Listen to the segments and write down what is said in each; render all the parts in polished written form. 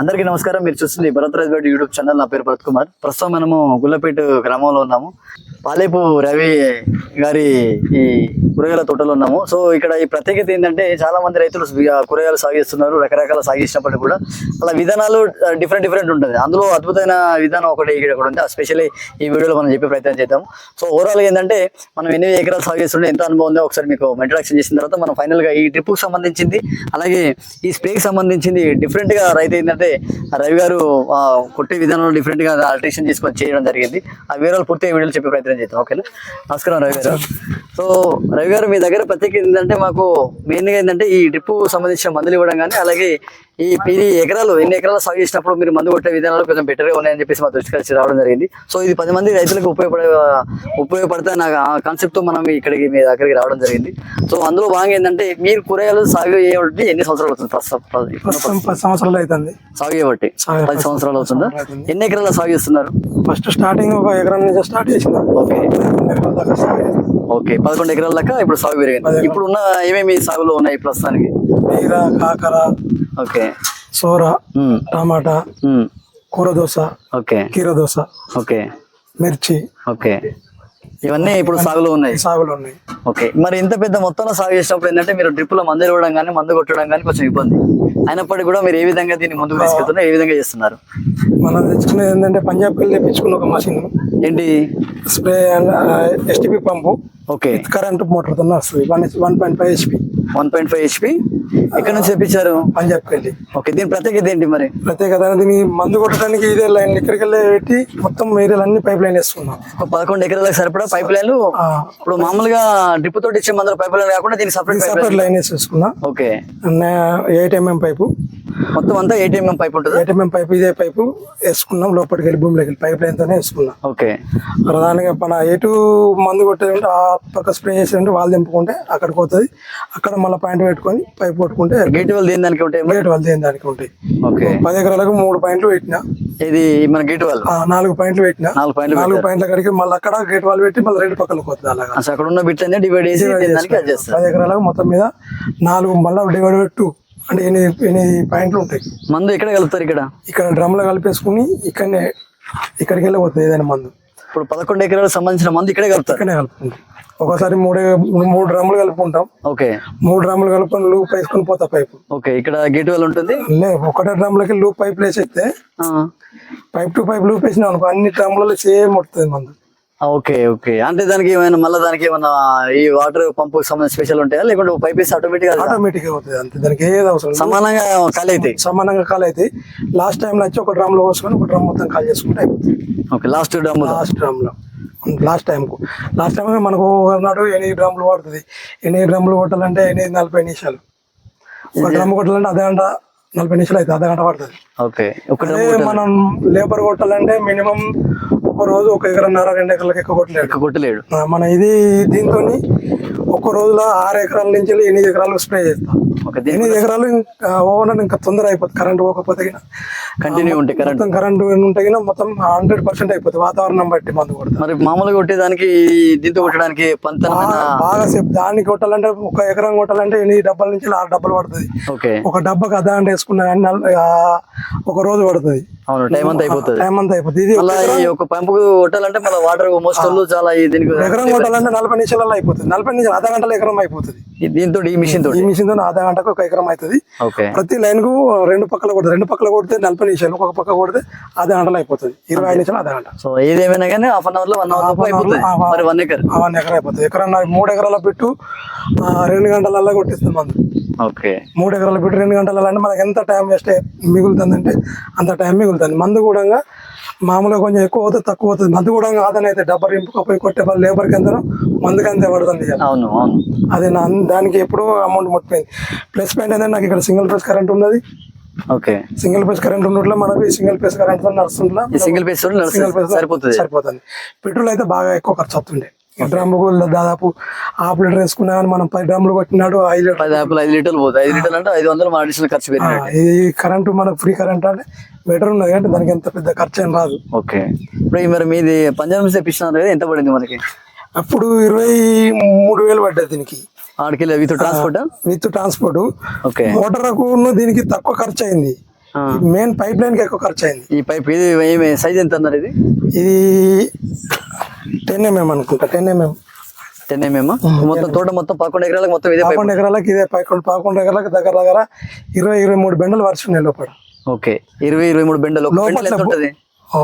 అందరికీ నమస్కారం. మీరు చూస్తుంది భరతరాజ్ గౌడ్ యూట్యూబ్ ఛానల్. నా పేరు భరత్ కుమార్. ప్రస్తుతం మనము గుల్లపేట గ్రామంలో ఉన్నాము. పాలేపు రవి గారి ఈ కూరగాయల తోటలో ఉన్నాము. సో ఇక్కడ ఈ ప్రత్యేకత ఏంటంటే చాలా మంది రైతులు కూరగాయలు సాగు చేస్తున్నారు. రకరకాల సాగు చేసినప్పటికీ కూడా అలా విధానాలు డిఫరెంట్ ఉంటుంది. అందులో అద్భుతమైన విధానం ఒకటి ఇక్కడ ఉంది. స్పెషల్లీ ఈ వీడియోలో మనం చెప్పే ప్రయత్నం చేద్దాం. సో ఓవరాల్ ఏంటంటే మనం ఎన్ని ఎకరాలు సాగు చేస్తుంటే ఎంత అనుభవం ఉందో ఒకసారి మీకు ఇంట్రడక్షన్ చేసిన తర్వాత మనం ఫైనల్ గా ఈ ట్రిప్ కు సంబంధించింది అలాగే ఈ స్ప్రేకి సంబంధించింది డిఫరెంట్ గా రైతు ఏంటంటే రవి గారు కొట్టే విధానంలో డిఫరెంట్ గా ఆల్టరేషన్ చేసుకొని చేయడం జరిగింది. ఆ వివరాలు పూర్తిగా వీడియోలో చెప్పే ప్రయత్నం చేద్దాం. ఓకేనా? నమస్కారం రవి గారు. సో రవి గారు, మీ దగ్గర ప్రత్యేకత ఏంటంటే మాకు మెయిన్ గా ఏంటంటే ఈ ట్రిప్ సంబంధించిన మందులు ఇవ్వడం కానీ అలాగే ఈ ఎన్ని ఎకరాలు సాగు చేసినప్పుడు మీరు మందు కొట్టే విధానాలు కొంచెం బెటర్గా ఉన్నాయని చెప్పేసి మా దృష్టికి వచ్చి రావడం జరిగింది. సో ఇది 10 మంది రైతులకు ఉపయోగపడితే నాకు ఆ కాన్సెప్ట్ తో మనం ఇక్కడికి మీ దగ్గరికి రావడం జరిగింది. సో అందులో భాగంగా ఏంటంటే మీరు కూరగాయలు సాగు చేయబట్టి ఎన్ని సంవత్సరాలు అవుతుంది? 10 సంవత్సరాలు అవుతుంది సాగు చేయబట్టి. 10 సంవత్సరాలు అవుతుందా? ఎన్ని ఎకరాలు సాగు చేస్తున్నారు? ఫస్ట్ స్టార్టింగ్ ఒక ఎకరం నుంచి స్టార్ట్ చేసిన. ఓకే 11 ఎకరాల దాకా ఇప్పుడు సాగు పెరిగింది. ఇప్పుడు ఉన్న ఏమేమి సాగులో ఉన్నాయి ప్రస్తుతానికి? బీర, కాకర, ఓకే, సోర, టమాటా, కూరదోస, ఓకే, కీరదోస, ఓకే, మిర్చి, ఓకే, ఇవన్నీ ఇప్పుడు సాగులో ఉన్నాయి. ఓకే, మరి ఇంత పెద్ద మొత్తంలో సాగు చేసినప్పుడు ఏంటంటే మీరు డ్రిప్పులో మందు ఇవ్వడం కానీ మందు కొట్టడం కానీ కొంచెం ఇబ్బంది అయినప్పటికీ కూడా మీరు ఏ విధంగా దీన్ని ముందుకు తీసుకెళ్తున్నారు, ఏ విధంగా చేస్తున్నారు? మనం తెచ్చుకునేది ఏంటంటే పంజాబ్కి వెళ్ళి తెప్పించుకున్న ఒక మషిన్. ఏంటి? Spray and STP pump. Okay, current motor తో వస్తుంది. 1.5 HP. 1.5 HP ఎక్కడ నుంచి తెప్పించారు? పంజాబ్కి వెళ్ళి. ఓకే, దీని ప్రత్యేకత ఏంటి మరి? ప్రత్యేకత దీన్ని మందు కొట్టడానికి ఇదే లైన్ ఇక్కడికి వెళ్ళి పెట్టి మొత్తం ఏరియాలు అన్ని పైప్ లైన్ వేసుకున్నాం. 11 ఎకరాలకు సరిపడా పైప్ లైన్లు. ఇప్పుడు మామూలుగా డ్రిప్ తోటి ఇచ్చే మందుల పైప్ లైన్ కాకుండా దీనికి సపరేట్ లైన్ వేసేసుకున్నా. Okay, 8 mm pipe. మొత్తం అంతా 8 mm పైప్ ఉంటుంది. 8 mm పైపు, ఇదే పైపు వేసుకున్నాం. లోపలికి వెళ్ళి భూమిలోకి వెళ్ళి పైప్ లైన్ తోనే వేసుకున్నాం. ఓకే, ప్రధానంగా మన ఎటు మందు కొట్టేది ఆ పక్క స్ప్రే చేసేది వాళ్ళు దింపుకుంటే అక్కడికి పోతుంది. అక్కడ మళ్ళీ పాయింట్ పెట్టుకొని పైప్ కొట్టుకుంటే గేట్ వాళ్ళు దేని దానికి ఉంటాయి. గేట్ వాళ్ళు దేని దానికి ఉంటాయి. ఓకే, 10 ఎకరాలకు 3 పాయింట్లు పెట్టినా. ఇది మన గేట్ వాళ్ళు 4 పాయింట్లు పెట్టినా. 4 పాయింట్ల కడికి మళ్ళీ అక్కడ గేట్ వాళ్ళు పెట్టి మళ్ళీ 2 పక్కలకు పోతుంది. అలాగా అక్కడ ఉన్న బిట్లన్నీ డివైడ్ చేసి 10 ఎకరాలకు మొత్తం మీద 4 మళ్ళీ డివైడ్ 2 అంటే 8 పాయింట్లు ఉంటాయి. మందు ఎక్కడ కలుపుతారు? ఇక్కడ డ్రమ్ లో కలిపేసుకుని ఇక్కడికి వెళ్ళిపోతుంది ఏదైనా మందు. ఇప్పుడు 11 ఎకరాలకు సంబంధించిన మందు ఇక్కడే కలుపుకుంటాం. ఒకసారి 3 డ్రమ్ములు కలుపుకుంటాం. ఓకే, 3 డ్రమ్ములు కలుపుకొని లూప్ వేసుకుని పోతా పైపు. ఓకే, ఇక్కడ గేట్ వాళ్ళు ఉంటుంది. ఒకటే డ్రమ్ లకి లూప్ పైప్ వేసేస్తే పైప్ టు పైప్ లూప్ వేసినా అనుకో అన్ని డ్రమ్లలో సేమ్ వస్తుంది మందు. ఓకే, ఓకే, అంటే దానికి ఏమైనా ఈ వాటర్ పంపు సంబంధించి స్పెషల్ ఉంటాయా లేకుంటే పైప్ వేసి ఆటోమేటిక్ అవుతుంది? అంతే, దానికి ఏది అవసరం. సమానంగా ఖాళీ అవుతాయి. లాస్ట్ టైం వచ్చి ఒక డ్రమ్ లో పోసుకొని ఒక డ్రమ్ మొత్తం ఖాళీ చేసుకుంటే అయిపోతుంది. ఓకే, లాస్ట్ డ్రమ్ లో లాస్ట్ టైం మనకు నాడు 8 డ్రమ్లు పడుతుంది. 8 డ్రమ్లు కొట్టాలంటే 40 నిమిషాలు. ఒక డ్రమ్ కొట్టాలంటే అర్ధగంట 40 నిమిషాలు అయితే అర్ధగంట పడుతుంది. ఓకే, మనం లేబర్ కొట్టాలంటే మినిమం ఒక రోజు 1 ఎకరన్నర 2 ఎకరాలకు ఎక్కువ కొట్టలేడు. మన దీంతో ఒక్క రోజులో 6 ఎకరాల నుంచి 8 ఎకరాలు స్ప్రే చేస్తాం. 8 ఎకరాలు ఓవర్ ఇంకా తొందర అయిపోతుంది. కరెంట్ పోకపోతే కంటిన్యూ ఉంటే కరెంట్ ఉంటే మొత్తం 100% అయిపోతుంది. వాతావరణం బట్టి మందు కొడతాం. మరి మామూలుగా కొట్టేదానికి దీంతో కొట్టడానికి బాగా సేపు దాన్ని కొట్టాలంటే 1 ఎకరం కొట్టాలంటే 8 డబ్బాల నుంచి 6 డబ్బాలు పడుతుంది. ఒక డబ్బాకి అర్ధగంట వేసుకున్నా కానీ ఒక రోజు పడుతుంది. టైం అంతా అయిపోతుంది. ఇది ఒక పంపు కొట్టాలంటే మళ్ళీ వాటర్ మోస్తూ చాలా ఎకరం కొట్టాలంటే 40 నిమిషాలలో అయిపోతుంది. 40 నిమిషాలు అర్ధగంటలో ఎకరం అయిపోతుంది. దీంతో ఈ మిషన్ తో అర్ధగంటకు 1 ఎకరం అవుతుంది. ప్రతి లైన్ కు 2 పక్కల కొడుతుంది. 2 పక్కల కొడితే 40 నిమిషాలు, ఒక పక్క కొడితే అర్ధగంటలో అయిపోతుంది. 25 నిమిషాలు అర్ధగంట. సో ఏదేమైనా కానీ హాఫ్ అన్ అవర్ లో 1 ఎకర్ 1 ఎకర్ అయిపోతుంది. ఎకరం 3 ఎకరాల పెట్టు 2 గంటలలో కొట్టిస్తుంది మందు. ఓకే, 3 ఎకరాల పెట్టు 2 గంటలలో అంటే మనకి ఎంత టైం వేస్ట్ మిగులుతుంది అంటే అంత టైం మిగులుతుంది. మందు కూడా మామూలుగా కొంచెం ఎక్కువ అవుతుంది, తక్కువ అవుతుంది. మందు కూడా ఆదాయం అయితే డబ్బర్ ఇంపుకపోయి కొట్టే వాళ్ళు లేబర్కి ఎంత మందుకి అంతే పడుతుంది. అదే దానికి ఎప్పుడూ అమౌంట్ ముట్టిపోయింది. ప్లస్ పాయింట్ ఏంటంటే నాకు ఇక్కడ సింగిల్ ఫేస్ కరెంట్ ఉన్నది. ఓకే, సింగిల్ ఫేస్ కరెంట్ ఉన్నట్లు మనకి సింగిల్ ఫేస్ కరెంట్ నడుస్తుంటే సరిపోతుంది. పెట్రోల్ అయితే బాగా ఎక్కువ ఖర్చు అవుతుండే. డ్రమ్ముకు దాదాపు 1/2 లీటర్ వేసుకున్నా కానీ మనం 10 డ్రమ్లు కొట్టినాడు 5 లీటర్లు పోతుంది. 5 లీటర్లు అంటే 500 అడిషనల్ ఖర్చు. ఇది కరెంటు మనకు ఫ్రీ కరెంట్ అంటే బెటర్ ఉన్నది అంటే దానికి ఎంత పెద్ద ఖర్చు ఏం రాదు. ఓకే, ఇప్పుడు మరి మీది పంజాబ్ నుంచి తెప్పించినారు కదా, ఎంత పడింది మనకి? అప్పుడు 23,000 పడ్డది దీనికి. ఆడికి విత్ ట్రాన్స్పోర్ట్. మోటార్కు దీనికి తక్కువ ఖర్చు అయింది. మెయిన్ పైప్ లైన్ కి ఎక్కువ ఖర్చు అయింది. ఈ పైప్ ఇది ఏమి సైజ్ ఎంత అన్నారు? ఇది ఇది 10 mm అనుకుంటా, 10 mm. 10 mm. మొత్తం తోట మొత్తం 11 ఎకరాలకు మొత్తం ఇదే 11 ఎకరాలకు ఇదే 11 ఎకరాలకు దగ్గర 20-23 బెండలు వరుస ఉన్నాయి లోపల. ఓకే, 20-23 బెండలు. ఒక బెండలు ఎంత ఉంటది?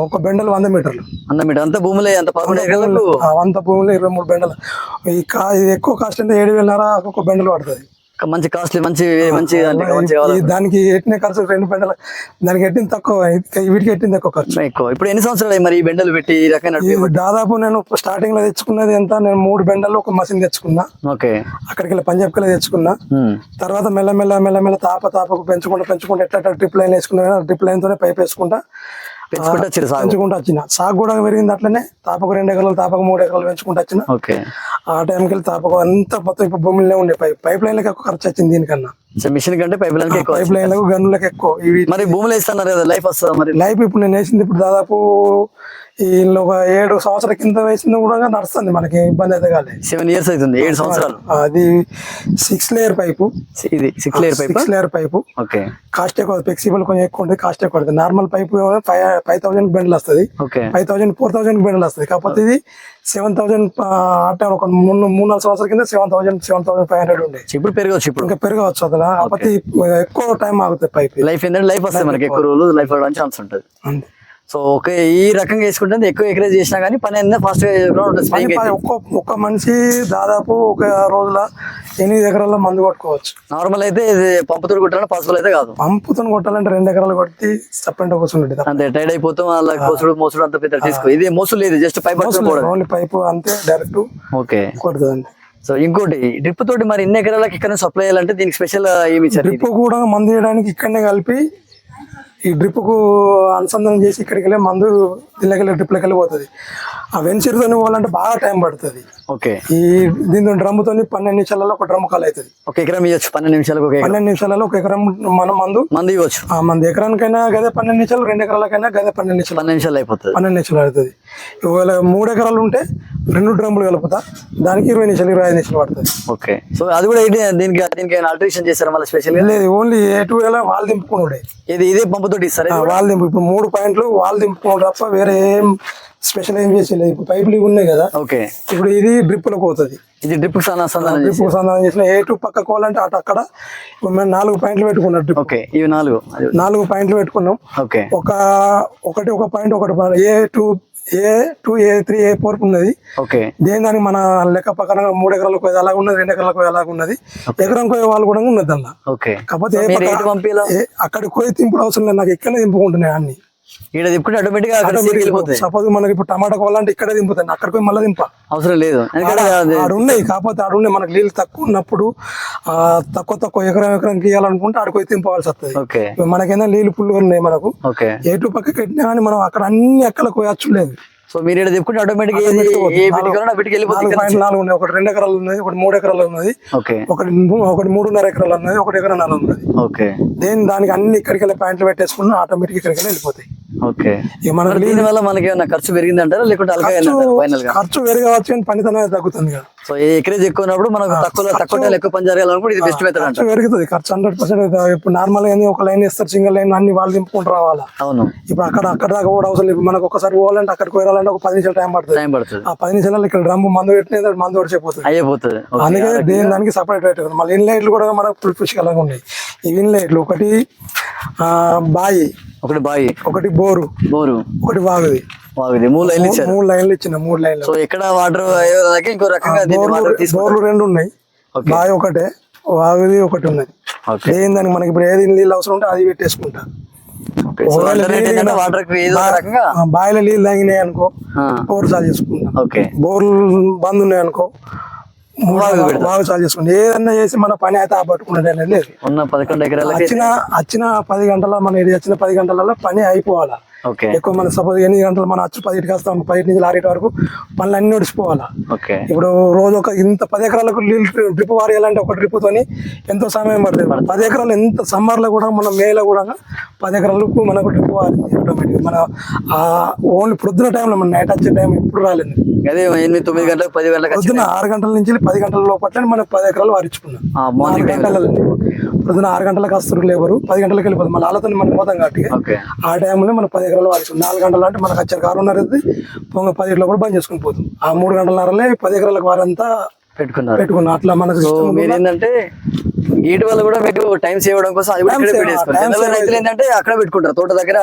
ఒక బెండలు 100 మీటర్లు. 100 మీటర్ అంత భూములే, అంత 11 ఎకరాలకు అంత భూములు 23 బెండలు. ఇది ఎక్కువ కాస్ట్ అంటే 7,500 ఒక బెండలు పడుతుంది. మంచి కాస్ట్లీ, మంచి దానికి ఎట్టిన ఖర్చు 2 బెండలు, దానికి ఎట్టిన తక్కువ, వీటికి ఎట్టింది ఎక్కువ ఖర్చు ఎక్కువ. ఇప్పుడు ఎన్ని సంవత్సరాలు మరి ఈ బెండలు పెట్టి ఈ రకమైన? దాదాపు నేను స్టార్టింగ్ లో తెచ్చుకున్నది ఎంత, నేను 3 బెండలు ఒక మషిన్ తెచ్చుకున్నా. ఓకే, అక్కడికి వెళ్ళి పంజాబ్కి వెళ్ళి తెచ్చుకున్నా. తర్వాత మెల్లమెల్ల తాపకు పెంచుకుంటా ఎట్లా డ్రిప్ లైన్ వేసుకున్నా, డ్రిప్ లైన్ తోనే పైప్ వేసుకుంటా పెంచుకుంటూ వచ్చిన. సాగు కూడా పెరిగింది అట్లనే. తాపకు 2 ఎకరాలు, తాపకు 3 ఎకరాలు పెంచుకుంటూ వచ్చిన. ఆ టైంకి వెళ్ళి తాపకు అంతా మొత్తం ఇప్పుడు భూమిలో ఉండే పైప్ లైన్లకు ఎక్కువ ఖర్చు వచ్చింది దీనికన్నా. మిషన్ కంటే పైప్ లైన్ పైప్ లైన్లకు గన్నులకు ఎక్కువ. మరి భూములు వేస్తున్నారు కదా, లైఫ్ వస్తుందా మరి? లైఫ్ ఇప్పుడు నేను వేసింది ఇప్పుడు దాదాపు వీళ్ళు ఒక 7 సంవత్సరాల కింద వేసింది కూడా నడుస్తుంది, మనకి ఇబ్బంది అయితే కాలేదు. 7 years అవుతుంది, 7 సంవత్సరాలు. అది 6 లేయర్ పైపు. ఇది 6 లేయర్ పైపు. ఓకే, కాస్ట్ ఎక్కువ, ఫ్లెక్సిబుల్ కొంచెం ఎక్కువ ఉంటుంది, కాస్ట్ ఎక్కువ ఉంటుంది. నార్మల్ పైపు 5,000 బెండలు వస్తుంది, 5,000 4,000 బెండలు వస్తుంది. కాకపోతే ఇది 7,000 అంటే ఒక 3-4 సంవత్సరాల కింద 7,500 ఉండే. ఇప్పుడు పెరగవచ్చు, ఇప్పుడు ఇంకా పెరగవచ్చు అసలు. కాకపోతే ఎక్కువ టైం ఆగుతుంది పైప్ లైఫ్. ఏంటంటే లైఫ్ వస్తుంది మనకి, ఎక్కువ రోజులు లైఫ్ అవ్వడానికి ఛాన్స్ ఉంటుంది. సో ఓకే, ఈ రకంగా వేసుకుంటే ఎక్కువ ఎకరేజ్ చేసినా కానీ పని అనేది ఫాస్ట్ గా ఒక్క మనిషి దాదాపు ఒక రోజుల 8 ఎకరాల్లో మందు కొట్టుకోవచ్చు. నార్మల్ అయితే ఇది పంపుతో కొట్టాలంటే పాసిబుల్ అయితే కాదు. పంపుతో కొట్టాలంటే 2 ఎకరాలు కొట్టి సపరేట్ కూర్చుంటుంది, అంతే టైడ్ అయిపోతాం. అలా మోసుడు అంత పెద్ద తీసుకో. ఇది మోసు లేదు, జస్ట్ పైప్ ఓన్లీ పైపు అంతే, డైరెక్ట్ ఓకే కొడుతుంది. సో ఇంకోటి డ్రిప్ తోటి మరి ఇన్ని ఎకరాలకు ఇక్కడ సప్లై చేయాలంటే దీనికి స్పెషల్ ఏమి ఇచ్చారు? డ్రిప్ కూడా మందు వేయడానికి ఇక్కడనే కలిపి ఈ డ్రిప్ కు అనుసంధానం చేసి ఇక్కడికి వెళ్ళి మందు దీనికెళ్ళి డ్రిప్లోకి వెళ్ళిపోతుంది. ఆ వెన్చర్తో పోవాలంటే బాగా టైం పడుతుంది. ఓకే, ఈ దీంతో డ్రమ్ముతో 12 నిమిషాలలో ఒక డ్రమ్ము కాల్ అవుతుంది. ఒక ఎకరం ఇవ్వచ్చు 12 నిమిషాలకు. 12 నిమిషాలలో ఒక ఎకరం మనం మందు ఇవ్వచ్చు. ఆ మందు ఎకరానికైనా గదే 12 నిమిషాలు, 2 ఎకరాలకైనా గదే 12 నిమిషాలు. 12 నిమిషాలు అయిపోతుంది. 12 నిమిషాలు అవుతుంది. ఒకవేళ 3 ఎకరాలు ఉంటే 2 డ్రమ్ములు కలుపుతా, దానికి 20 నిమిషాలు 25 నిమిషాలు పడుతుంది. ఓకే, సో అది కూడా దీనికి ఆల్టరేషన్ చేశారు మళ్ళీ స్పెషల్? లేదు, ఓన్లీ ఎటు వాళ్ళు దింపుకున్నాడే. ఇదే పంపుతో ఇస్తారు వాళ్ళు దింపు. ఇప్పుడు 3 పాయింట్లు వాళ్ళు దింపుకున్నాడు తప్ప వేరే ఏం స్పెషల్ ఏం చేసేది. ఇప్పుడు పైపులు ఉన్నాయి కదా. ఓకే, ఇప్పుడు ఇది డ్రిప్ లో పోతుంది. ఇది డ్రిప్ సంధానం చేసిన ఏ2 పక్క కోవాలంటే అటు అక్కడ 4 పాయింట్లు పెట్టుకున్నాం డ్రిప్. ఓకే, ఇవి 4 పాయింట్లు పెట్టుకున్నాం. ఓకే, ఒక పాయింట్ A2 A3 A4 ఉన్నది. ఓకే, దానికి మన లెక్క ప్రకారంగా 3 ఎకరాలకు అలాగ ఉన్నది, 2 ఎకరాలకు అలాగ ఉన్నది, ఎకరం పోయే వాళ్ళు కూడా ఉన్నది అన్న. ఓకే, కాకపోతే అక్కడికి పోయి తింపుడు అవసరం లేదు, నాకు ఇక్కడనే దింపుకుంటున్నాయి అన్ని. ఇక్కడ దింపుకుంటే ఆటోమేటిక్ సపోజ్ మనకి ఇప్పుడు టమాటా కావాలంటే ఇక్కడే దింపుతాను, అక్కడికి పోయి మళ్ళీ దింప అవసరం లేదు. ఆడున్నాయి, కాకపోతే ఆడున్నాయి మనకి నీళ్ళు తక్కువ ఉన్నప్పుడు తక్కువ ఎకరానికి ఇవ్వాలనుకుంటే ఆడికి పోయి దింపవలసి వస్తుంది. మనకైనా నీళ్ళు పుల్లు ఉన్నాయి మనకు. ఏ2 పక్కకి పెట్టినా కానీ మనం అక్కడ అన్ని ఎక్కలకు పోయచ్చు లేదు. సో మీరు ఇక్కడ చెప్పుకుంటే ఆటోమేటిక్ 4 ఉన్నాయి, ఒకటి 2 ఎకరాలు ఉన్నది, ఒకటి 3 ఎకరాలు ఉన్నది, ఒకటి 3.5 ఎకరాలు ఉన్నది, 1 ఎకరం 4 ఉన్నది. దానికి అన్ని ఇక్కడికి వెళ్ళి పాయింట్లు పెట్టేసుకున్నా ఆటోమేటిక్ ఇక్కడికి వెళ్ళిపోతాయి. ఓకే, దీని వల్ల మనకి ఏమన్నా ఖర్చు పెరిగింది అంటారా, లేకుంటే ఖర్చు పెరగవచ్చు కానీ పనితనం తగ్గుతుంది కదా. సో ఎకరేజ్ ఎక్కువ ఉన్నప్పుడు మనకు తక్కువ ఎక్కువ పని జరగాలనుకుంటే ఇది బెస్ట్ మెథడ్ అంటే పెరుగుతుంది ఖర్చు 100%. ఇప్పుడు నార్మల్ గా ఒక లైన్ ఇస్తారు, సింగిల్ లైన్ అన్ని వాళ్ళు దింపుకుంటూ రావాలా. అవును, ఇప్పుడు అక్కడ దాకా కూడా అవసరం లేదు. మనకు ఒకసారి పోవాలంటే అక్కడికి వెళ్ళాలంటే ఒక 10 నిమిషాలు టైం పడుతుంది. ఆ 10 నిమిషాలు ఇక్కడ డ్రమ్ము మందు పెట్టిన మందు వచ్చేపోతుంది. అందుకే దానికి సపరేట్ పెట్టుకుంది. మళ్ళీ ఇన్ లైట్లు కూడా మనకు పుష్కలంగా ఉన్నాయి. ఈ ఇన్ లైట్లు ఒకటి బాయి, ఒకటి బోరు, ఒకటి వాగుది. 3 లైన్లు ఇచ్చిన 3 లైన్లు. సో ఇక్కడ వాటర్ ఇంకో రకంగా బోర్లు 2 ఉన్నాయి, బావి ఒకటే, వాగుది ఒకటి ఉన్నది. దానికి మనకి ఇప్పుడు ఏది నీళ్ళు అవసరం ఉంటే అది పెట్టేసుకుంటా. బావిలో నీళ్ళు తాగినాయి అనుకో బోర్ చాలు చేసుకుంటా. బోర్లు బంద్ ఉన్నాయి అనుకో బాగా చాలు చేసుకుంటా. ఏదన్నా చేసి మన పని అయితే పట్టుకున్నది అనేది లేదు. వచ్చిన 10 గంటల మన వచ్చిన 10 గంటలలో పని అయిపోవాలా. ఎక్కువ మన సపోజ్ 8 గంటలు మనం వచ్చి 10కి వస్తాం, 10 నుంచి 6 వరకు పనులు అన్ని నడిచిపోవాలా. ఇప్పుడు రోజు ఒక ఇంత 10 ఎకరాలకు నీళ్ళు డ్రిప్ వారేయాలంటే ఒక డ్రిప్ తోని ఎంతో సమయం పడుతుంది. 10 ఎకరాలు ఎంత సమ్మర్ లో కూడా మన మేలో కూడా 10 ఎకరాలకు మనకు డ్రిప్ వారింది ఆటోమేటిక్. మన ఓన్లీ ప్రొద్దున టైంలో మన నైట్ వచ్చే టైం ఎప్పుడు రాలేదు. అదే 8, 9 గంటలకు 10 గంటలకు పొద్దున 6 గంటల నుంచి 10 గంటల లోపల మనకు 10 ఎకరాలు వారించుకున్నాం. 4 గంటలలో పొద్దున 6 గంటలకు వస్తారు లేబరు, 10 గంటలకు వెళ్ళిపోతుంది. మళ్ళీ వాళ్ళతో మనం పోతాం కాబట్టి ఓకే ఆ టైంలో మనం 10 ఎకరాలు వాడుతాం. 4 గంటలు అంటే మనకు వచ్చే 6:30 పొంగ 10 గంటల కూడా బంద్ చేసుకుని పోతాం. ఆ 3 గంటలన్నరలే 10 ఎకరాలకు వారంతా పెట్టుకున్నాం. అట్లా మనకు సో మీరు ఏంటంటే గేట్ వల్ల కూడా మీకు టైం సేవ్ అవడం కోసం అది కూడా ఇక్కడే పెట్టేసుకోండి. జనరల్గా రైతులు ఏంటంటే అక్కడ పెట్టుకుంటారు తోట దగ్గర.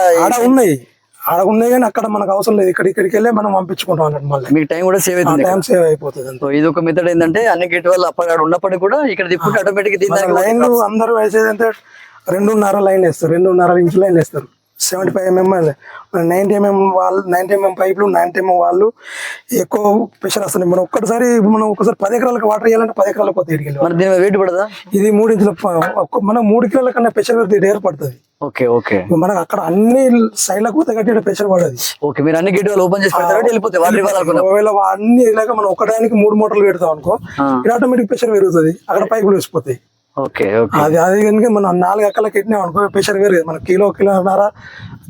ఆడ ఉన్నాయి కానీ అక్కడ మనకు అవసరం లేదు, ఇక్కడికి వెళ్ళే మనం పంపించుకుంటాం అన్నట్టు. మళ్ళీ మీకు టైం కూడా సేవ్ అవుతుంది. టైం సేవ్ అయిపోతుంది. సో ఇది ఒక మెథడ్ ఏంటంటే అన్ని గేట్ వల్ల అక్కడ ఉన్నప్పటికీ కూడా ఇక్కడ తిప్పుకుంటే ఆటోమేటిక్ లైన్ అందరూ వేసేది అంటే 2.5 లైన్ వేస్తారు, 2.5 ఇంచు లైన్ వేస్తారు. 75 mm 90 mm వాళ్ళు, 90 mm పైపులు, 90 mm వాళ్ళు ఎక్కువ ప్రెషర్ వస్తుంది. మనం ఒకసారి 10 ఎకరాలకు వాటర్ వేయాలంటే 10 ఎకరాలకు పోతే మరి దీని వెయిట్ పడదా? ఇది 3 ఇంచుల మనం 3 కిలోల కన్నా ప్రెషర్ ఏర్పడుతుంది. ఓకే ఓకే మనకు అక్కడ అన్ని సైడ్లకు పోతే కట్టి ప్రెషర్ పడదు. ఓకే మీరు అన్ని గేట్ ఓపెన్ చేసి పెడతారు వెళ్ళిపోతాయి వాటర్ ఇవ్వాలనుకున్నాం. ఒకవేళ అన్ని ఇలాగ మనం ఒకటానికి 3 మోటార్లు పెడతాం అనుకో, ఇక్కడ ఆటోమేటిక్ ప్రెషర్ పెరుగుతుంది, అక్కడ పైపులు వేసిపోతాయి. ఓకే అది కనుక మనం 4 ఎకరాలకు ఎట్టినాం అనుకో ప్రెషర్ వేరు. మన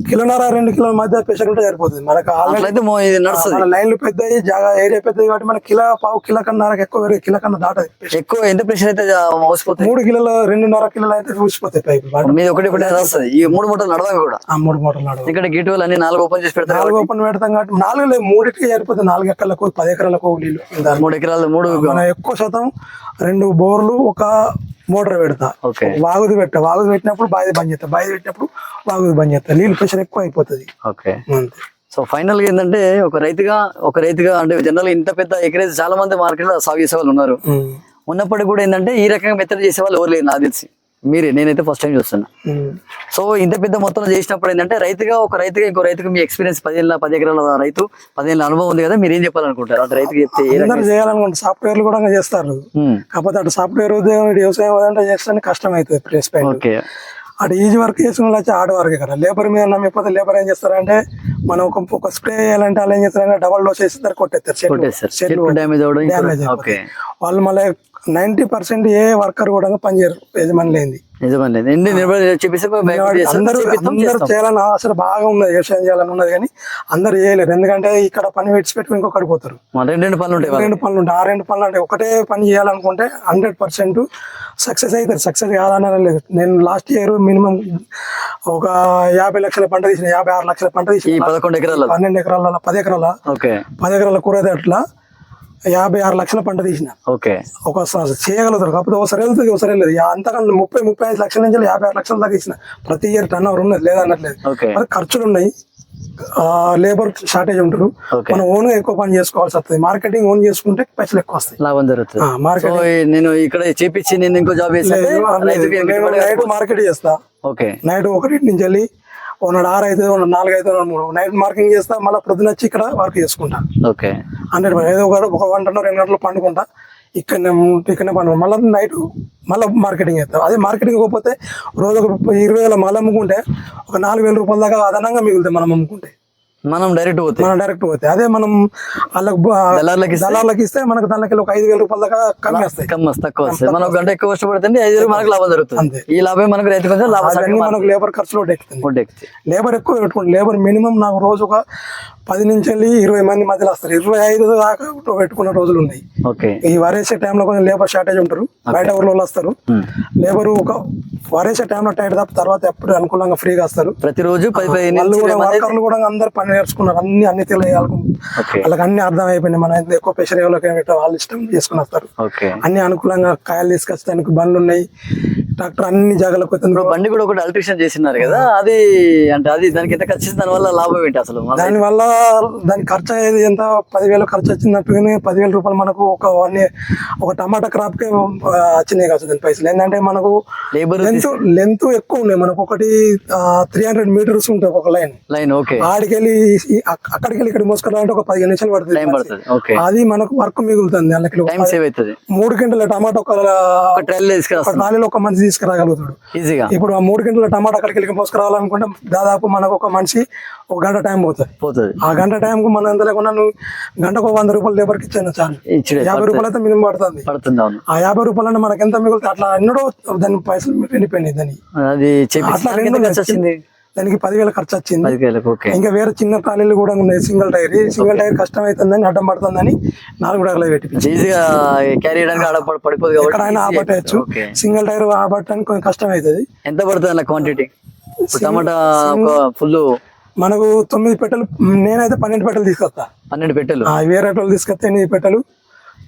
కిలోన్నర 2 కిలోల మధ్య ప్రెషర్ ఉంటే సరిపోతుంది. మనకు మన లైన్లు పెద్దవి, జాగా ఏరియా పెద్దది కాబట్టి మన పావు కిలో కన్నా ఎక్కువ వేరే కిలో కన్నా దాటది. ఎక్కువ ఎంత ప్రెషర్ అయితే మోసిపోతుంది? 3 కిలోలు 2.5 కిలోలు అయితే ఊసిపోతాయి పైపు. మీద ఒకటి వస్తుంది. ఈ 3 మూటలు నడవాలి కూడా. 3 మూటలు నడవాలి. ఇక్కడ గేట్ వాళ్ళు అన్ని 4 ఓపెన్ చేసి పెడతారు. 4 ఓపెన్ పెడతాం కాబట్టి 4 లేదు 3కి సరిపోతుంది. 4 ఎకరాలకు 10 ఎకరాలకు నీళ్ళు. 3 ఎకరాలు 3 మనం ఎక్కువ శాతం 2 బోర్లు ఒక మోటార్ పెడతా. వాగుది పెట్టినప్పుడు బావి బంద్ చేస్తా, బావి పెట్టినప్పుడు వాగుది బంద్ చేస్తా. నీళ్ళు ప్రెషర్ ఎక్కువ అయిపోతుంది. ఓకే సో ఫైనల్ గా ఏంటంటే ఒక రైతుగా అంటే జనరల్ ఇంత పెద్ద ఎకరేజ్ చాలా మంది మార్కెట్ లో సాగు చేసే వాళ్ళు ఉన్నారు. ఉన్నప్పటికీ కూడా ఏంటంటే ఈ రకంగా మెత్తడి చేసే వాళ్ళు ఎవరు లేరు నాకు తెలిసి. నేనైతే ఫస్ట్ టైం చూస్తున్నా. సో ఇంత పెద్ద మొత్తంలో చేసినప్పుడు ఏంటంటే ఇంకో రైతుకి మీ ఎక్స్పీరియన్స్ 10 ఎకరాల రైతు 10 ఏళ్ళ అనుభవం ఉంది కదా, మీరు ఏం చెప్పాలనుకుంటారు అంటే రైతుకి చెప్తే? చేయాలనుకుంటే సాఫ్ట్వేర్లు కూడా చేస్తారు, కాకపోతే అటు సాఫ్ట్వేర్ వ్యవసాయం అంటే చేస్తే కష్టం అవుతుంది ప్లేస్ పైన. అటు ఈజీ వర్క్ చేసుకునే వచ్చి హార్డ్ వర్క్ కదా. లేబర్ మీద నమ్మిపోతే లేబర్ ఏం చేస్తారంటే మనం ఒక స్ప్రే చేయాలంటే వాళ్ళు ఏం చేస్తారంటే డబల్ డోస్ వేస్తారు, కొట్టేస్తారు, డ్యామేజ్ వాళ్ళు. మళ్ళీ 90% ఏ వర్కర్ కూడా పనిచేయరు యజమాని లేని. అందరూ చేయాలని అసలు బాగా ఉన్నది, వ్యవసాయం చేయాలని ఉన్నది కానీ అందరు చేయలేరు. ఎందుకంటే ఇక్కడ పని పెట్టుకుని ఇంకొకటి పోతారు. 2 పనులు ఉంటాయి. ఆ 2 పనులు అంటే ఒకటే పని చేయాలనుకుంటే 100% సక్సెస్ అవుతారు. సక్సెస్ కాదనడం లేదు. నేను లాస్ట్ ఇయర్ మినిమం ఒక 50 లక్షల పంట తీసిన, 56 లక్షల పంట తీసిన 12 ఎకరాల 10 ఎకరాల కూర అట్లా 56 లక్షల పంట తీసిన. ఒకసారి చేయగలుగుతారు, కాకపోతే ఒకసారి వెళ్తుంది ఒకసారి వెళ్ళదు. అంతకన్నా 30-35 లక్షల నుంచి 56 లక్షల దాకా ఇచ్చిన. ప్రతి ఇయర్ టర్న్ ఓవర్ ఉన్నది లేదన్నట్లేదు. మరి ఖర్చులు ఉన్నాయి, లేబర్ షార్టేజ్ ఉంటారు. మనం ఓన్ గా ఎక్కువ పని చేసుకోవాల్సి వస్తుంది. మార్కెటింగ్ ఓన్ చేసుకుంటే పైసలు ఎక్కువ వస్తాయి, లాభం జరుగుతుంది. నేను ఇక్కడ చేపించి నేను ఇంకో జాబ్ నైట్ మార్కెట్ చేస్తా. నైట్ 1 నుంచి వెళ్ళి 1 6 అయితే 4 అయితే 3 నైట్ మార్కింగ్ చేస్తా. మళ్ళీ ప్రొద్దున వచ్చి ఇక్కడ వర్క్ చేసుకుంటా. 100 ఏదో 1 గంట 2 గంటలు పండుకుంటా, ఇక్కడనే పండుకుంటా. మళ్ళీ నైట్ మళ్ళీ మార్కెటింగ్ చేస్తాం. అదే మార్కెటింగ్ పోతే రోజు ఒక 20,000 మళ్ళీ అమ్ముకుంటే ఒక 4,000 రూపాయల దాకా అదనంగా మిగులుతాయి మనం అమ్ముకుంటే. మనం డైరెక్ట్ పోతే అదే మనం దళార్లకి ఇస్తే మనకు దానికి ఒక 5,000 రూపాయల దాకా కమ్మి వస్తాయి, తక్కువ వస్తాయి. మనం గంట ఎక్కువ కష్టపడితే 5,000 మనకు లాభం జరుగుతుంది. ఈ లాభం మనకు రైతు కొంచెం లాభం. మనకు లేబర్ ఖర్చులో ఎక్కుతుంది. లేబర్ ఎక్కువ పెట్టుకుంటే లేబర్ మినిమం నాకు రోజు ఒక 10 నుంచి వెళ్ళి 20 మంది మధ్యలో వస్తారు. 25 దాకా పెట్టుకున్న రోజులు ఉన్నాయి. ఈ వరేసే టైంలో కొంచెం లేబర్ షార్టేజ్ ఉంటారు, బయట ఊర్లో వస్తారు. లేబర్ ఒక వరేసే టైంలో టైట్ తప్ప తర్వాత ఎప్పుడు అనుకూలంగా ఫ్రీగా వస్తారు. ప్రతిరోజు వర్కర్లు కూడా అందరు పని నేర్చుకున్నారు, అన్ని తెలియాలి. వాళ్ళకి అన్ని అర్థం అయిపోయినాయి. మన ఎక్కువ ప్రెషర్ వాళ్ళు ఇష్టం చేసుకుని వస్తారు. అన్ని అనుకూలంగా కాయలు తీసుకొచ్చడానికి బండ్లు ఉన్నాయి, ట్రాక్టర్ అన్ని జాగాలకు వస్తుంది. బండి కూడా ఒకటి అల్ట్రేషన్ చేసినారు కదా, అది అంటే దానికి ఎంత ఖర్చు, దాని వల్ల లాభం ఏంటి అసలు? దానివల్ల దానికి ఖర్చు అయ్యేది ఎంత 10,000 ఖర్చు వచ్చినట్టుగానే 10,000 రూపాయలు మనకు ఒక టమాటా క్రాప్ కే వచ్చినాయి కదా దాని పైసలు. ఏంటంటే మనకు లెంత్ ఎక్కువ ఉన్నాయి. మనకు ఒకటి 300 మీటర్స్ ఉంటాయి ఒక లైన్. ఆడికెళ్ళి అక్కడికి వెళ్ళి ఇక్కడ మోసుకెళ్ళాలంటే ఒక 15 నిమిషాలు పడుతుంది. అది మనకు వర్క్ మిగులుతుంది. 3 గంటల టమాటా ఒక ట్రాలీలో ఒక మనిషి తీసుకురాగలుగుతాడు ఈజీగా. ఇప్పుడు ఆ 3 గంటల టమాటా అక్కడికి వెళ్ళి మోసుకురావాలనుకుంటే దాదాపు మనకు ఒక మనిషి 1 గంట టైం పోతుంది. ఆ గంట టైం కు మనం ఎంత లేకుండా నువ్వు గంటకు 100 రూపాయలు లేబర్కి ఇచ్చాను చాలు. 50 రూపాయలు అయితే మినిమం పడుతుంది. ఆ 50 రూపాయలు అంటే మనకి ఎంత మిగులుతుంది. అట్లా ఎన్నడో దాని పైసలు వెళ్ళిపోయినాయి. దాన్ని అట్లా దానికి 10,000 ఖర్చు వచ్చింది. 10,000. ఓకే. ఇంకా వేరే చిన్న ట్రాలీలు కూడా ఉన్నాయి, సింగిల్ టైర్ కష్టం అవుతుందని అడ్డం పడుతుందని 4 టైర్లు పెట్టి ఈజీగా క్యారీ చేయడానికి ఆడ పడిపోదు ఎక్కడైనా ఆపట్టేయచ్చు. సింగిల్ టైర్ ఆపట్టడానికి కొంచెం కష్టం అవుతుంది. ఎంత పడుతుంది అలా క్వాంటిటీ? టమాటా ఫుల్ మనకు 9 పెట్టెలు, నేనైతే 12 పెట్టెలు తీసుకొస్తా. 12 పెట్టెలు. వేరే వాళ్ళు తీసుకొస్తే 8 పెట్టెలు,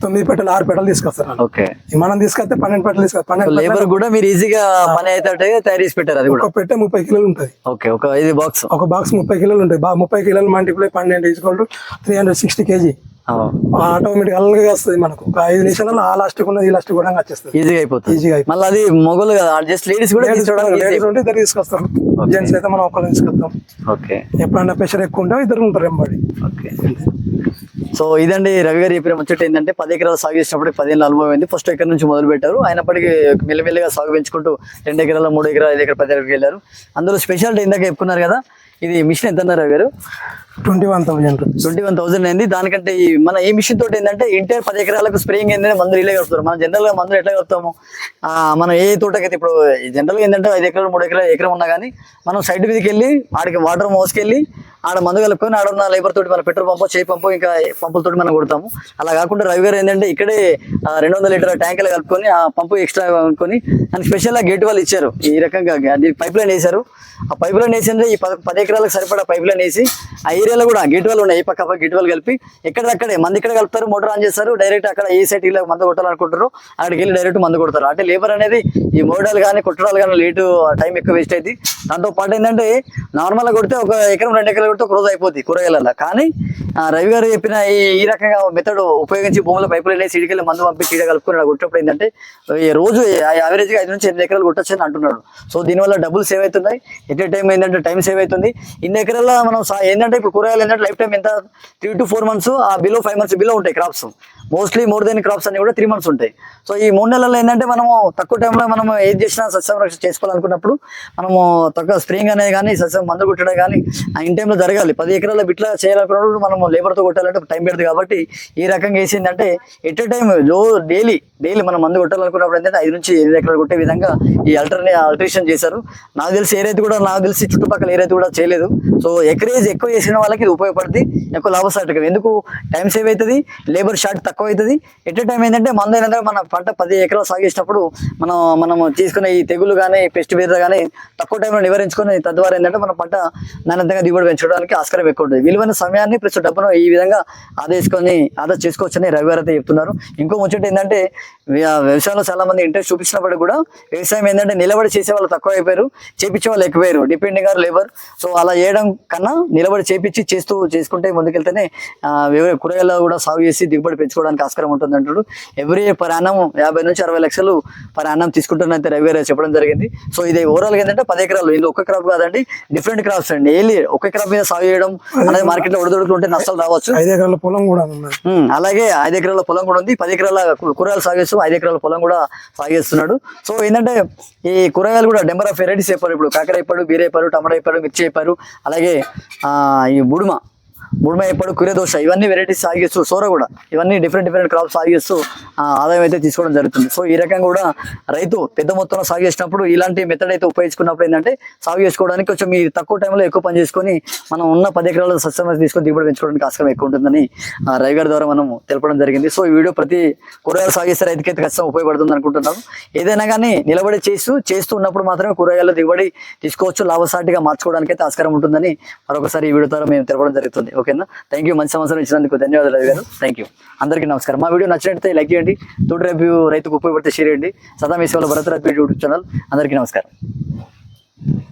9 పెట్టెలు, 6 పెట్టెలు తీసుకొస్తారు. ఓకే. మనం తీసుకొస్తే 12 పెట్టెలు తీసుకొస్తాం. లేబర్ కూడా మీరు ఈజీగా పని అయితే తయారు చేసి పెట్టారు. అది కూడా ఒక పెట్టె 30 కిలోలు ఉంటుంది. ఓకే. ఒక 5 బాక్స్, ఒక బాక్స్ 30 కిలోలు ఉంటుంది. 30 కిలోలు multiply 12 equal to 360 kg. Automatic అల్గా వస్తుంది మనకు. ఒక 5 నిమిషాలలో ఆ లాస్ట్ ఉన్నది ఈ లాస్ట్ కూడా వచ్చేస్తుంది. ఈజీగా అయిపోతుంది. ఈజీగా మళ్ళీ అది మొగలు కదా, జస్ట్ లేడీస్ కూడా లేడీస్ ఉంటే ఇద్దరు తీసుకొస్తారు. జెంట్స్ అయితే మనం ఒకళ్ళు తీసుకొస్తాం. ఓకే. ఎప్పుడైనా ప్రెషర్ ఎక్కువ ఉంటే ఇద్దరు ఉంటారు ఎంబడి. ఓకే. సో ఇదండి రవి గారు చెప్పిన ముచ్చట ఏంటంటే 10 ఎకరాలు సాగు చేసినప్పుడు 10 ఏళ్ళ అనుభవం అయింది. ఫస్ట్ ఎకర్ నుంచి మొదలు పెట్టారు. అయినప్పటికీ మెల్లమెల్లగా సాగు పెంచుకుంటూ 2 ఎకరాలు, 3 ఎకరాలు, 5 ఎకరాలు, 10 ఎకరాలకు వెళ్ళారు. అందులో స్పెషాలిటీ ఇందాక చెప్పుకున్నారు కదా, ఇది మిషన్ ఎంత అన్నారు రవి గారు? 21,000 అయింది. దానికంటే మన ఈ మిషన్ తోటి ఏంటంటే ఇంటర్ 10 ఎకరాలకు స్ప్రేయింగ్ ఏంటంటే మందులు ఇల్లే కలుపుతారు. మనం జనరల్ గా మందులు ఎట్లా కలుపుతాము, మనం ఏ తోటకైతే ఇప్పుడు జనరల్ గా ఏంటంటే 5 ఎకరాలు, 3 ఎకరాలు, ఎకరం ఉన్నా కానీ మనం సైడ్ మీదకి వెళ్ళి ఆడికి వాటర్ మోసుకెళ్ళి ఆడ మందు కలుపుకొని ఆడున్న లేబర్ తోటి మన పెట్రోల్ పంపు, చేయి పంపు, ఇంకా పంపులతోటి మనం కొడతాము. అలా కాకుండా రవి గారు ఏంటంటే ఇక్కడే 200 లీటర్ ట్యాంకులు కలుపుకొని ఆ పంపు ఎక్స్ట్రా కలుపుకొని దానికి స్పెషల్ గా గేట్ వాళ్ళు ఇచ్చారు. ఈ రకంగా పైప్ లైన్ వేశారు. ఆ పైప్ లైన్ వేసిందే ఈ 10 ఎకరాలకు సరిపడా పైప్ లైన్ వేసి ఆ ఏరియాలో కూడా గేట్ వాళ్ళు ఉన్నాయి. ఈ పక్క గేట్ వాళ్ళు కలిపి ఎక్కడక్కడే మంది ఇక్కడ కలుపుతారు, మోటార్ ఆన్ చేస్తారు, డైరెక్ట్ అక్కడ ఏ సైట్ ఇలా మందు కొట్టాలనుకుంటారు అక్కడికి వెళ్ళి డైరెక్ట్ మందు కొడతారు. అంటే లేబర్ అనేది ఈ మోటార్లు కానీ కొట్టడాలు కానీ లేటు టైం ఎక్కువ వేస్ట్ అయింది. దాంతో పాటు ఏంటంటే నార్మల్ గా కొడితే ఒక ఎకరం 2 ఎకరాలు కొడితే ఒక రోజు అయిపోద్ది కూరగాయలలో. కానీ రవి గారు చెప్పిన ఈ రకంగా మెథడ్ ఉపయోగించి భూముల పైపు లైన్ వేసి ఇడికెళ్ళి మందు పంపి చీడ కలుపుకొని కొట్టినప్పుడు ఏంటంటే ఈ రోజు యావరేజ్ గా 5 నుంచి 8 ఎకరాలు కొట్టొచ్చని అంటున్నాడు. సో దీనివల్ల డబ్బులు సేవ్ అవుతున్నాయి. ఎట్ ఏ టైం ఏంటంటే టైం సేవ్ అవుతుంది. ఇన్ని ఎకరాల్లో మనం ఏంటంటే ఇప్పుడు కూరగాయలు ఏంటంటే లైఫ్ టైం ఎంత 3 to 4 months, ఆ బిలో 5 months బిలో ఉంటాయి crops. Mostly more than crops అన్ని కూడా 3 months ఉంటాయి. సో ఈ 3 నెలల్లో ఏంటంటే మనము తక్కువ టైంలో మనం ఏది చేసినా సస్యరక్షణ చేసుకోవాలనుకున్నప్పుడు మనము తక్కువ స్ప్రేయింగ్ అనేది కానీ సస్యం మందు కొట్టడం కానీ ఇన్ టైంలో జరగాలి. 10 ఎకరాల బిట్లా చేయాలనుకున్నప్పుడు మనము లేబర్తో కొట్టాలంటే టైం పెడుతుంది. కాబట్టి ఈ రకంగా వేసిందంటే ఎట్ ఏ టైం డైలీ మనం మందు కొట్టాలనుకున్నప్పుడు ఏంటంటే 5 నుంచి 8 ఎకరాలు కొట్టే విధంగా ఈ ఆల్టరేషన్ చేశారు. నాకు తెలిసి ఏ రైతు కూడా, నాకు తెలిసి చుట్టుపక్కల ఏ రైతు కూడా చేయలేదు. సో ఎకరేజ్ ఎక్కువ చేసిన వాళ్ళకి ఇది ఉపయోగపడుతుంది, ఎక్కువ లాభసాటిగా. ఎందుకు టైం సేవ్ అవుతుంది, లేబర్ షార్ట్ తక్కువ అవుతుంది. ఎట్ ఏ టైం ఏంటంటే మందు అయినా మన పంట 10 ఎకరాలు సాగు చేసినప్పుడు మనం తీసుకునే ఈ తెగులు కానీ పెస్ట్ బీర కానీ తక్కువ టైంలో నివారించుకొని తద్వారా ఏంటంటే మన పంట నాణ్యతంగా దిగుబడి పెంచుకోవడానికి ఆస్కారం ఎక్కువ ఉంటుంది. విలువైన సమయాన్ని ప్లస్ డబ్బును ఈ విధంగా ఆదా చేసుకోవచ్చని రవి గారు అయితే చెప్తున్నారు. ఇంకో ముచ్చట ఏంటంటే వ్యవసాయంలో చాలా మంది ఇంట్రెస్ట్ చూపించినప్పుడు కూడా వ్యవసాయం ఏంటంటే నిలబడి చేసే వాళ్ళు తక్కువ అయిపోయారు, చేపించే వాళ్ళు ఎక్కువయ్యారు. Depending are labour. సో అలా చేయడం కన్నా నిలబడి చేపించి చేసుకుంటే ముందుకెళ్తేనే కూరగాయలు కూడా సాగు చేసి దిగుబడి పెంచుకోవడానికి ఆస్కారం ఉంటుంది అంటాడు. ఎవ్రీ పర్ యానం 50 నుంచి 60 లక్షలు పర్ యానం తీసుకుంటానంటే రవి గారు చెప్పడం జరిగింది. సో ఇది ఓవరాల్ ఏంటంటే 10 ఎకరాలు, ఇది ఒక్క క్రాప్ కాదండి, డిఫరెంట్ క్రాప్స్ అండి. డైలీ ఒక్క క్రాప్ మీద సాగు చేయడం అనేది మార్కెట్ లో ఒడిదొడుకులు ఉంటే నష్టాలు రావచ్చు. 5 ఎకరాల పొలం కూడా ఉంది. అలాగే 5 ఎకరాల పొలం కూడా ఉంది. 10 ఎకరాల కూరగాయలు సాగు చేస్తూ 5 ఎకరాల పొలం కూడా సాగు చేస్తున్నాడు. సో ఏంటంటే ఈ కూరగాయలు కూడా నెంబర్ ఆఫ్ వెరైటీస్ చెప్పారు. ఇప్పుడు కాకర అయిపోయాడు, బీర అయిపోయాడు, టమాటా అయిపోయాడు, మిర్చి అయిపోయారు, అలాగే ఈ బుడుమ అయిపోయాడు, కురే దోశ, ఇవన్నీ వెరైటీస్ సాగు చేస్తూ, సోర కూడా, ఇవన్నీ డిఫరెంట్ క్రాప్స్ సాగు చేస్తూ ఆదాయం అయితే తీసుకోవడం జరుగుతుంది. సో ఈ రకంగా కూడా రైతు పెద్ద మొత్తంలో సాగు చేసినప్పుడు ఇలాంటి మెథడ్ అయితే ఉపయోగించుకున్నప్పుడు ఏంటంటే సాగు చేసుకోవడానికి కొంచెం మీరు తక్కువ టైంలో ఎక్కువ పని చేసుకొని మనం ఉన్న 10 ఎకరాల సస్యం తీసుకొని దిగుబడి పెంచుకోవడానికి ఆస్కారం ఎక్కువ ఉంటుందని రవి గారి ద్వారా మనం తెలపడం జరిగింది. సో ఈ వీడియో ప్రతి కూరగాయలు సాగు చేసే రైతుకి అయితే ఖచ్చితంగా ఉపయోగపడుతుంది అనుకుంటున్నాను. ఏదైనా కానీ నిలబడి చేస్తూ ఉన్నప్పుడు మాత్రమే కూరగాయల దిగుబడి తీసుకోవచ్చు, లాభసాటిగా మార్చుకోవడానికి అయితే ఆస్కారం ఉంటుందని మరొకసారి ఈ వీడియో ద్వారా మేము తెలపడం జరుగుతుంది. ఓకేనా, థ్యాంక్ యూ. మంచి సంవత్సరం ఇచ్చినందుకు ధన్యవాదాలు రవి గారు. Thank you. అందరికీ నమస్కారం. మా వీడియో నచ్చినట్లయితే లైక్ చేయండి, తోటి రైతుకు ఉపయోగపడితే షేర్ చేయండి. సదా మీ సేవలో భరత్ యూట్యూబ్ ఛానల్. అందరికీ నమస్కారం.